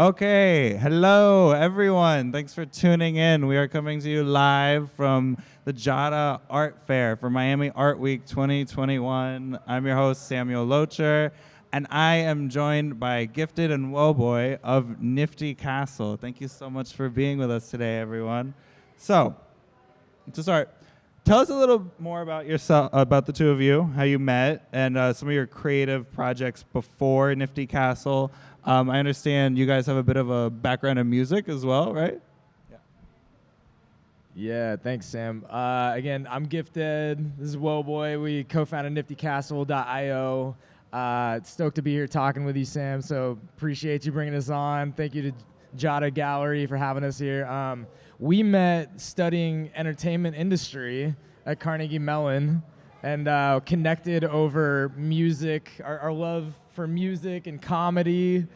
Okay, hello everyone. Thanks for tuning in. We are coming to you live from the JADA Art Fair for Miami Art Week 2021. I'm your host, Samuel Locher, and I am joined by Gifted and Woboy of Nifty Castle. Thank you so much for being with us today, everyone. So, to start, tell us a little more about yourself, about the two of you, how you met, and some of your creative projects before Nifty Castle. I understand you guys have a bit of a background in music as well, right? Yeah, thanks, Sam. Again, I'm Gifted. This is Woboy. We co-founded NiftyCastle.io. Stoked to be here talking with you, Sam. So appreciate you bringing us on. Thank you to JADA Gallery for having us here. We met studying entertainment industry at Carnegie Mellon and connected over music, our love for music and comedy.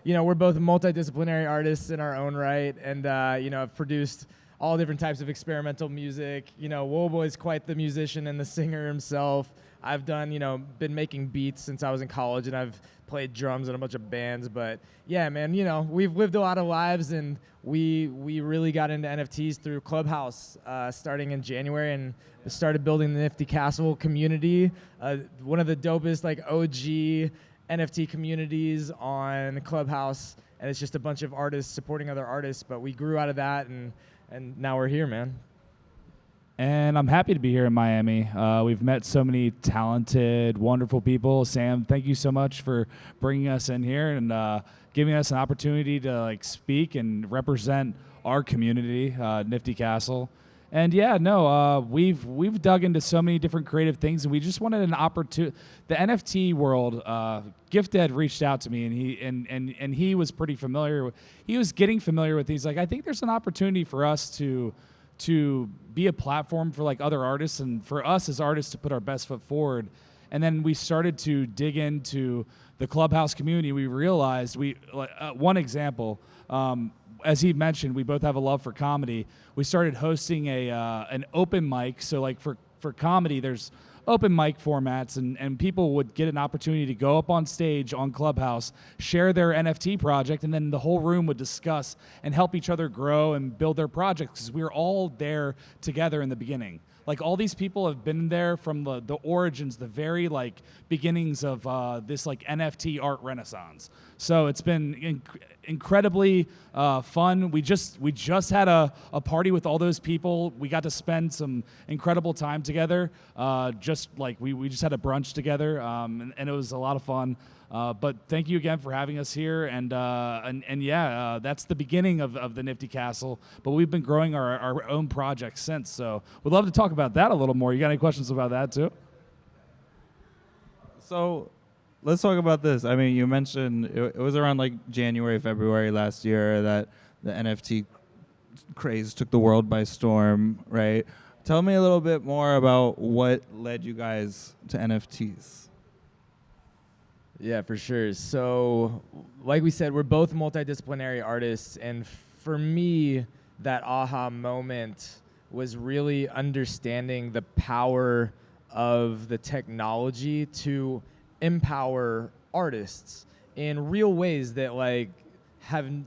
You know, we're both multidisciplinary artists in our own right, and have produced all different types of experimental music. You know, Woboy's quite the musician and the singer himself. I've done, been making beats since I was in college, and I've played drums in a bunch of bands. But yeah, man, we've lived a lot of lives, and we really got into NFTs through Clubhouse starting in January, and started building the Nifty Castle community, one of the dopest OG NFT communities on Clubhouse, and it's just a bunch of artists supporting other artists. But we grew out of that, and now we're here, man. And I'm happy to be here in Miami. We've met so many talented, wonderful people. Sam, thank you so much for bringing us in here and giving us an opportunity to speak and represent our community, Nifty Castle. And we've dug into so many different creative things, and we just wanted an opportunity. The NFT world, Gifted reached out to me, and he was pretty familiar. He was getting familiar with these. I think there's an opportunity for us to be a platform for other artists, and for us as artists to put our best foot forward. And then we started to dig into the Clubhouse community. We realized one example. As he mentioned, we both have a love for comedy. We started hosting an open mic. So for comedy, there's open mic formats, and people would get an opportunity to go up on stage on Clubhouse, share their NFT project, and then the whole room would discuss and help each other grow and build their projects, because we were all there together in the beginning. All these people have been there from the origins, the very beginnings of this NFT art renaissance. So it's been incredibly fun. We just had a party with all those people. We got to spend some incredible time together. We just had a brunch together, and it was a lot of fun. But thank you again for having us here, and that's the beginning of the Nifty Castle. But we've been growing our own projects since, so we'd love to talk about that a little more. You got any questions about that too? So let's talk about this. I mean, you mentioned it was around January, February last year that the NFT craze took the world by storm, right? Tell me a little bit more about what led you guys to NFTs. Yeah, for sure. So, like we said, we're both multidisciplinary artists, and for me, that aha moment was really understanding the power of the technology to empower artists in real ways that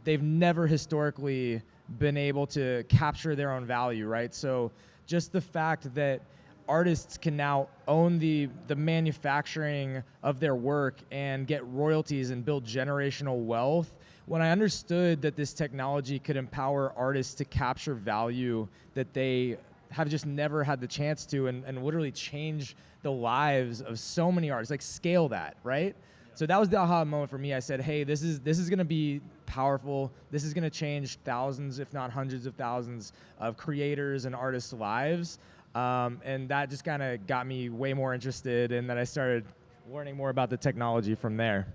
they've never historically been able to capture their own value, right? So, just the fact that artists can now own the manufacturing of their work and get royalties and build generational wealth. When I understood that this technology could empower artists to capture value that they have just never had the chance to, and literally change the lives of so many artists, scale that, right? So that was the aha moment for me. I said, hey, this is going to be powerful. This is going to change thousands, if not hundreds of thousands of creators and artists' lives. And that just kind of got me way more interested, and then I started learning more about the technology from there.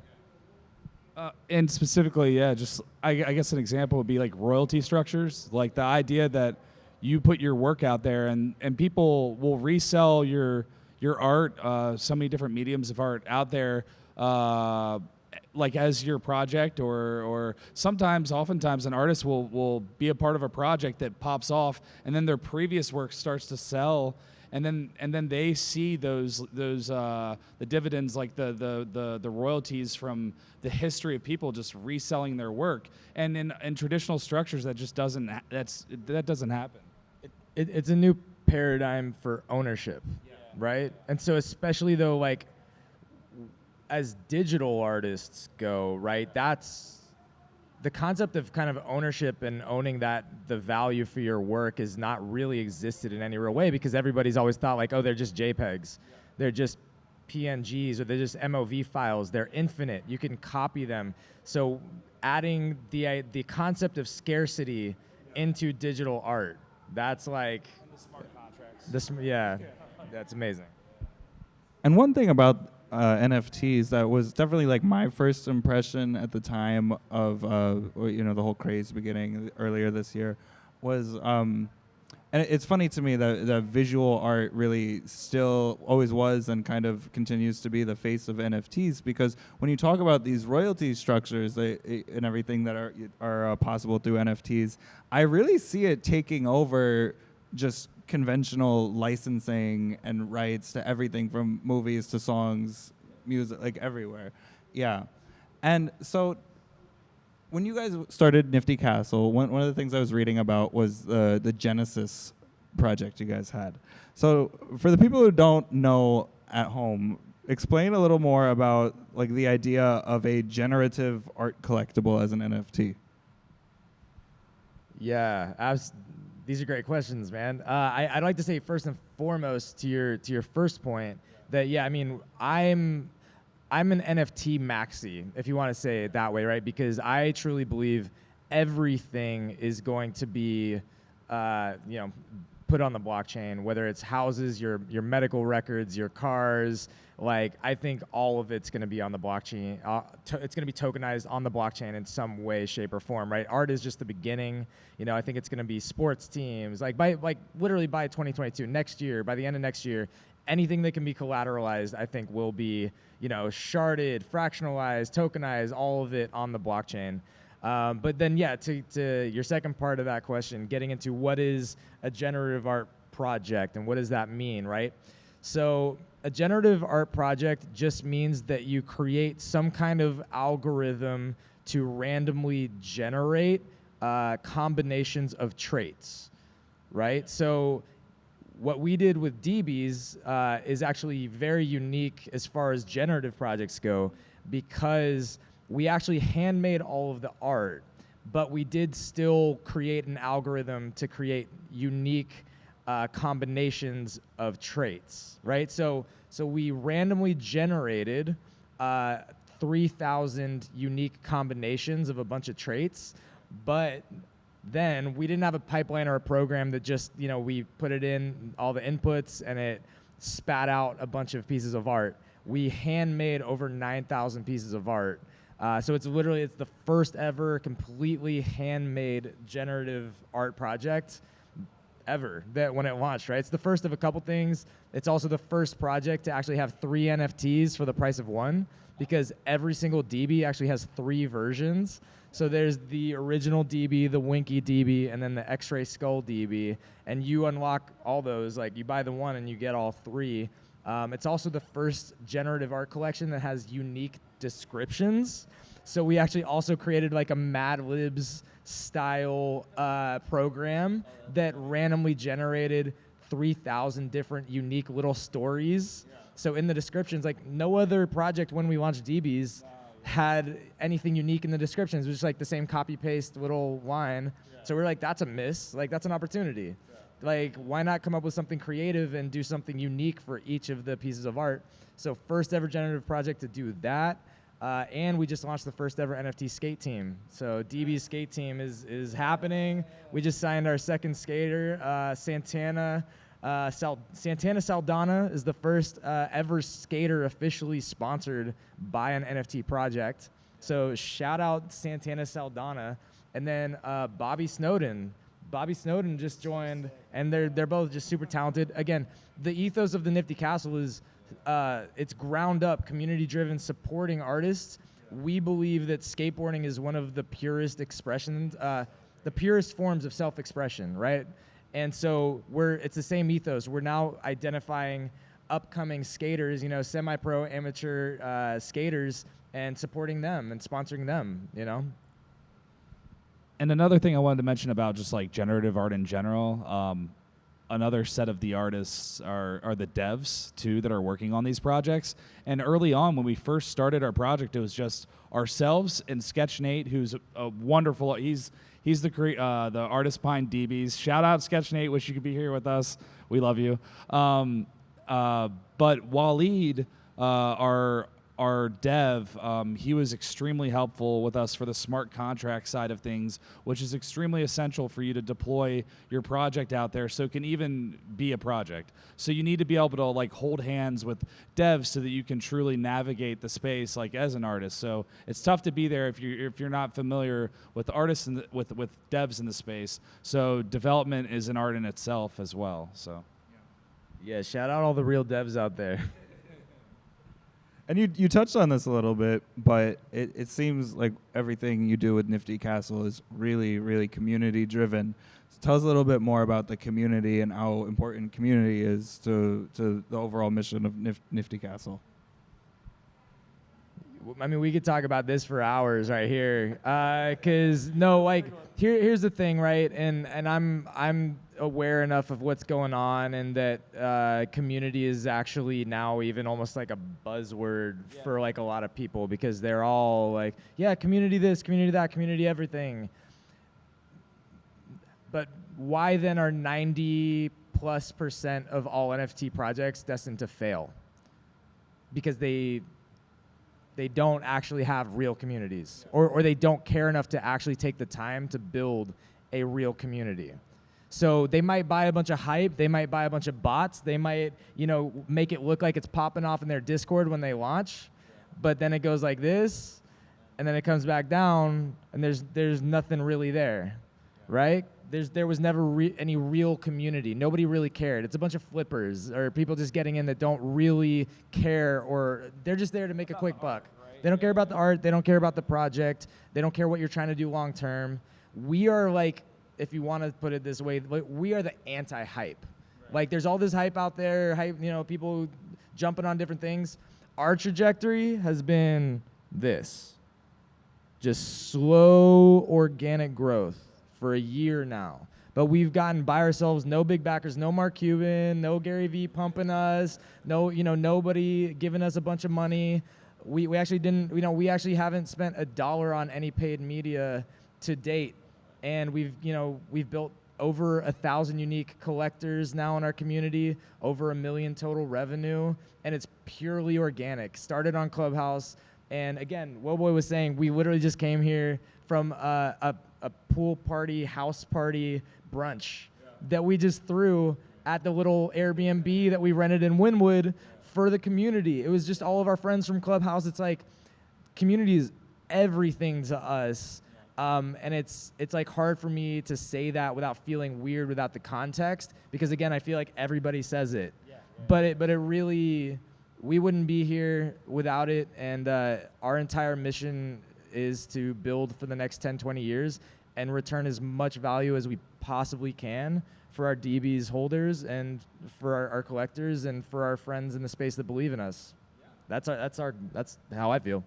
And specifically, I guess an example would be royalty structures, the idea that you put your work out there and people will resell your art, so many different mediums of art out there, as your project, or oftentimes an artist will be a part of a project that pops off, and then their previous work starts to sell, and then they see those the dividends, like the royalties from the history of people just reselling their work, and in traditional structures that just doesn't happen. It's a new paradigm for ownership, right? And so especially though, like as digital artists go, right, that's the concept of kind of ownership and owning that the value for your work is not really existed in any real way, because everybody's always thought like, oh, they're just JPEGs, they're just PNGs, or they're just MOV files, they're infinite, you can copy them. So adding the concept of scarcity into digital art, that's like The smart contracts. That's amazing. And one thing about NFTs that was definitely like my first impression at the time of the whole craze beginning earlier this year was and it's funny to me that the visual art really still always was and kind of continues to be the face of NFTs, because when you talk about these royalty structures and everything that are possible through NFTs, I really see it taking over just conventional licensing and rights to everything from movies to songs, music, like everywhere. Yeah. And so when you guys started Nifty Castle, one of the things I was reading about was the Genesis project you guys had. So for the people who don't know at home, explain a little more about like the idea of a generative art collectible as an NFT. Yeah, these are great questions, man. I'd like to say first and foremost to your first point that I mean I'm an NFT maxi, if you want to say it that way, right? Because I truly believe everything is going to be put on the blockchain, whether it's houses, your medical records, your cars. Like, I think all of it's going to be on the blockchain. It's going to be tokenized on the blockchain in some way, shape, or form, right? Art is just the beginning. I think it's going to be sports teams. Literally by 2022, next year, by the end of next year, anything that can be collateralized, I think, will be, sharded, fractionalized, tokenized, all of it on the blockchain. But then, to your second part of that question, getting into what is a generative art project and what does that mean, right? So a generative art project just means that you create some kind of algorithm to randomly generate combinations of traits, right? So what we did with DBs is actually very unique as far as generative projects go, because we actually handmade all of the art, but we did still create an algorithm to create unique combinations of traits, right? So we randomly generated 3,000 unique combinations of a bunch of traits, but then we didn't have a pipeline or a program that just, we put it in all the inputs and it spat out a bunch of pieces of art. We handmade over 9,000 pieces of art. So it's the first ever completely handmade generative art project ever that when it launched, right? It's the first of a couple things. It's also the first project to actually have 3 NFTs for the price of 1, because every single DB actually has 3 versions. So there's the original DB, the Winky DB, and then the X-Ray Skull DB. And you unlock all those, like you buy the 1 and you get all 3. It's also the first generative art collection that has unique descriptions. So we actually also created like a Mad Libs style program that randomly generated 3,000 different unique little stories. So in the descriptions, like no other project when we launched DBs had anything unique in the descriptions. It was just like the same copy paste little line. So we're like, that's a miss. Like that's an opportunity. Like, why not come up with something creative and do something unique for each of the pieces of art? So first ever generative project to do that. And we just launched the first ever NFT skate team. So DB's skate team is happening. We just signed our second skater, Santana Saldana is the first ever skater officially sponsored by an NFT project. So shout out Santana Saldana. And then Bobby Snowden. Bobby Snowden just joined, and they're both just super talented. Again, the ethos of the Nifty Castle is it's ground up, community driven, supporting artists. We believe that skateboarding is one of the purest expressions, the purest forms of self-expression, right? And so it's the same ethos. We're now identifying upcoming skaters, you know, semi-pro, amateur skaters, and supporting them and sponsoring them, you know. And another thing I wanted to mention about just like generative art in general, another set of the artists are the devs too that are working on these projects. And early on, when we first started our project, it was just ourselves and Sketch Nate, who's a wonderful. He's the artist behind DBs. Shout out Sketch Nate. Wish you could be here with us. We love you. But Waleed, our dev, he was extremely helpful with us for the smart contract side of things, which is extremely essential for you to deploy your project out there so it can even be a project. So you need to be able to like hold hands with devs so that you can truly navigate the space like as an artist. So it's tough to be there if you're not familiar with artists and with devs in the space. So development is an art in itself as well. So yeah, shout out all the real devs out there. And you touched on this a little bit, but it seems like everything you do with Nifty Castle is really, really community driven. So tell us a little bit more about the community and how important community is to the overall mission of Nifty Castle. I mean, we could talk about this for hours right here, cause no, like here's the thing, right? And I'm aware enough of what's going on, and that community is actually now even almost like a buzzword for like a lot of people, because they're all like, yeah, community this, community that, community everything. But why then are 90+% of all NFT projects destined to fail? Because they don't actually have real communities, or they don't care enough to actually take the time to build a real community. So they might buy a bunch of hype, they might buy a bunch of bots, they might, you know, make it look like it's popping off in their Discord when they launch, but then it goes like this, and then it comes back down, and there's nothing really there, right? There was never any real community. Nobody really cared. It's a bunch of flippers or people just getting in that don't really care, or they're just there to make a quick buck. They don't care about the art. They don't care about the project. They don't care what you're trying to do long term. We are like, if you want to put it this way, we are the anti-hype. Like there's all this hype out there, hype, you know, people jumping on different things. Our trajectory has been this. Just slow organic growth for a year now. But we've gotten by ourselves, no big backers, no Mark Cuban, no Gary Vee pumping us, no, you know, nobody giving us a bunch of money. We actually didn't, you know, we actually haven't spent $1 on any paid media to date. And we've built over 1,000 unique collectors now in our community, over $1 million total revenue, and it's purely organic. Started on Clubhouse, and again, Woboy was saying, we literally just came here from a pool party, house party, brunch that we just threw at the little Airbnb that we rented in Wynwood for the community. It was just all of our friends from Clubhouse. It's like community is everything to us. And it's like hard for me to say that without feeling weird without the context, because again, I feel like everybody says it, but it really, we wouldn't be here without it. And our entire mission is to build for the next 10, 20 years and return as much value as we possibly can for our DBs holders and for our collectors and for our friends in the space that believe in us. That's how I feel.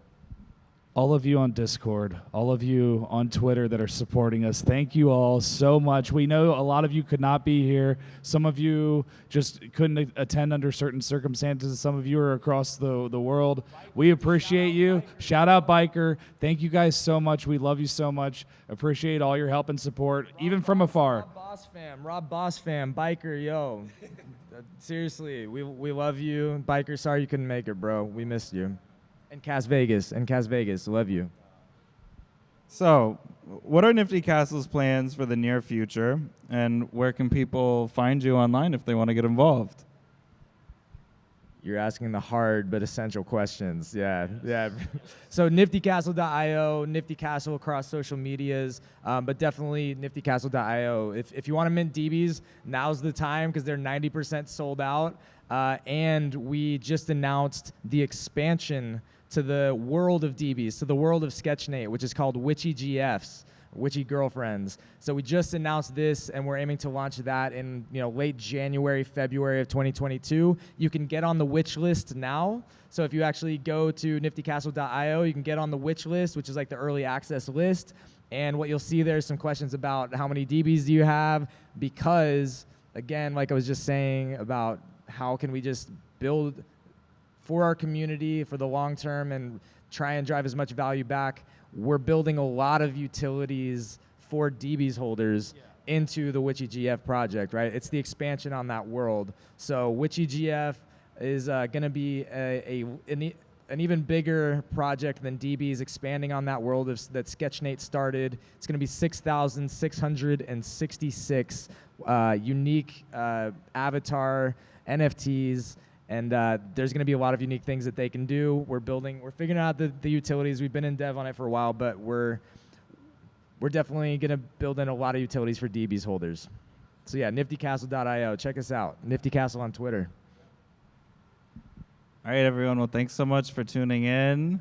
All of you on Discord, all of you on Twitter that are supporting us, thank you all so much. We know a lot of you could not be here. Some of you just couldn't attend under certain circumstances. Some of you are across the world. We appreciate you. Shout out Biker. Thank you guys so much. We love you so much. Appreciate all your help and support, even from afar. Rob Boss fam, Biker, yo. Seriously, we love you. Biker, sorry you couldn't make it, bro. We missed you. And Cas Vegas, love you. So, what are Nifty Castle's plans for the near future, and where can people find you online if they want to get involved? You're asking the hard but essential questions. Yeah. So niftycastle.io, Nifty Castle across social medias, but definitely niftycastle.io. If you want to mint DBs, now's the time because they're 90% sold out. And we just announced the expansion to the world of DBs, to the world of SketchNate, which is called Witchy GFs, witchy girlfriends. So we just announced this, and we're aiming to launch that in late January, February of 2022. You can get on the witch list now. So if you actually go to niftycastle.io, you can get on the witch list, which is like the early access list. And what you'll see there is some questions about how many DBs do you have, because, again, like I was just saying about how can we just build for our community for the long term and try and drive as much value back. We're building a lot of utilities for DBs holders into the WitchyGF project, right? It's the expansion on that world. So WitchyGF is going to be an even bigger project than DBs, expanding on that world that Sketchnate started. It's going to be 6,666 unique avatar NFTs, and there's going to be a lot of unique things that they can do. We're figuring out the utilities. We've been in dev on it for a while, but we're definitely going to build in a lot of utilities for DBs holders. So yeah, niftycastle.io. Check us out. Nifty Castle on Twitter. All right, everyone. Well, thanks so much for tuning in.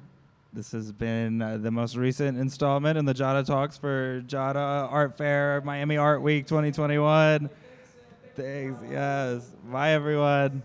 This has been the most recent installment in the JADA Talks for JADA Art Fair, Miami Art Week 2021. Thanks. Yes. Bye, everyone.